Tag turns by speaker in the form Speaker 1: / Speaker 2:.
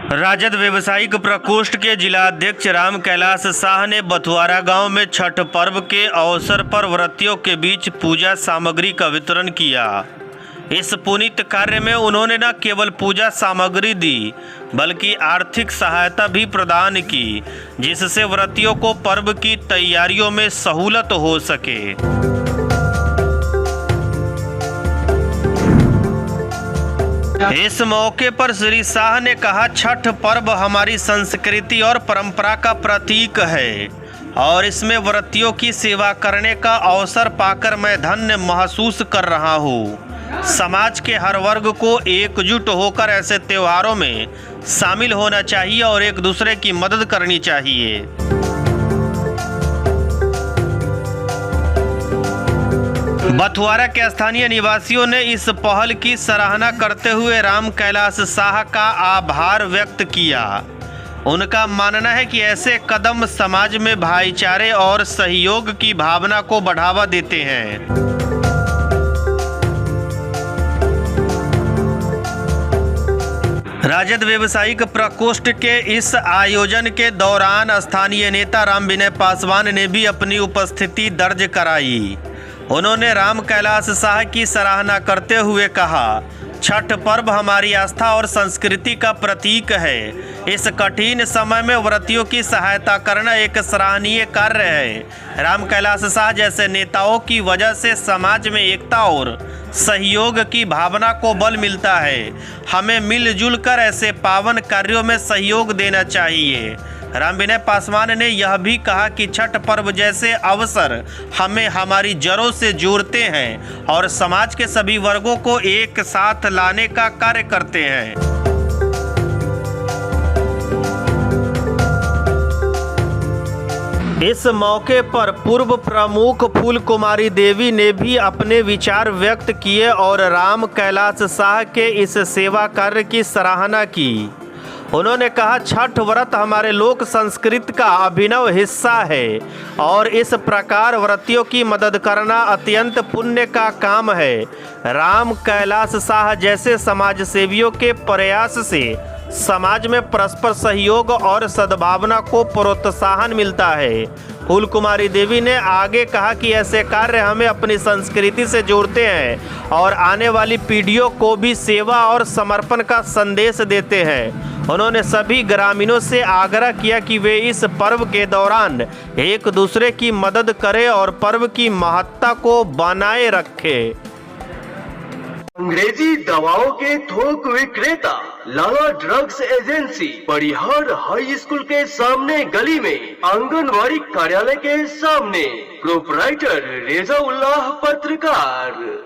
Speaker 1: राजद व्यवसायिक प्रकोष्ठ के जिलाध्यक्ष राम कैलाश शाह ने बथुआरा गांव में छठ पर्व के अवसर पर व्रतियों के बीच पूजा सामग्री का वितरण किया। इस पुनीत कार्य में उन्होंने न केवल पूजा सामग्री दी बल्कि आर्थिक सहायता भी प्रदान की, जिससे व्रतियों को पर्व की तैयारियों में सहूलत हो सके। इस मौके पर श्री शाह ने कहा, छठ पर्व हमारी संस्कृति और परंपरा का प्रतीक है और इसमें व्रतियों की सेवा करने का अवसर पाकर मैं धन्य महसूस कर रहा हूँ। समाज के हर वर्ग को एकजुट होकर ऐसे त्योहारों में शामिल होना चाहिए और एक दूसरे की मदद करनी चाहिए। बथुआरा के स्थानीय निवासियों ने इस पहल की सराहना करते हुए राम कैलाश शाह का आभार व्यक्त किया। उनका मानना है कि ऐसे कदम समाज में भाईचारे और सहयोग की भावना को बढ़ावा देते हैं। राजद व्यवसायिक प्रकोष्ठ के इस आयोजन के दौरान स्थानीय नेता राम विनय पासवान ने भी अपनी उपस्थिति दर्ज कराई। उन्होंने राम कैलाश शाह की सराहना करते हुए कहा, छठ पर्व हमारी आस्था और संस्कृति का प्रतीक है। इस कठिन समय में व्रतियों की सहायता करना एक सराहनीय कार्य है। राम कैलाश शाह जैसे नेताओं की वजह से समाज में एकता और सहयोग की भावना को बल मिलता है। हमें मिलजुल कर ऐसे पावन कार्यों में सहयोग देना चाहिए। राम विनय पासवान ने यह भी कहा कि छठ पर्व जैसे अवसर हमें हमारी जड़ों से जोड़ते हैं और समाज के सभी वर्गों को एक साथ लाने का कार्य करते हैं। इस मौके पर पूर्व प्रमुख फूल कुमारी देवी ने भी अपने विचार व्यक्त किए और राम कैलाश शाह के इस सेवा कार्य की सराहना की। उन्होंने कहा, छठ व्रत हमारे लोक संस्कृति का अभिनव हिस्सा है और इस प्रकार व्रतियों की मदद करना अत्यंत पुण्य का काम है। राम कैलाश शाह जैसे समाज सेवियों के प्रयास से समाज में परस्पर सहयोग और सद्भावना को प्रोत्साहन मिलता है। फूल कुमारी देवी ने आगे कहा कि ऐसे कार्य हमें अपनी संस्कृति से जोड़ते हैं और आने वाली पीढ़ियों को भी सेवा और समर्पण का संदेश देते हैं। उन्होंने सभी ग्रामीणों से आग्रह किया कि वे इस पर्व के दौरान एक दूसरे की मदद करें और पर्व की महत्ता को बनाए रखें।
Speaker 2: अंग्रेजी दवाओं के थोक विक्रेता लाला ड्रग्स एजेंसी परिहार हाई स्कूल के सामने गली में आंगनवाड़ी कार्यालय के सामने। प्रोपराइटर रेजा उल्लाह पत्रकार।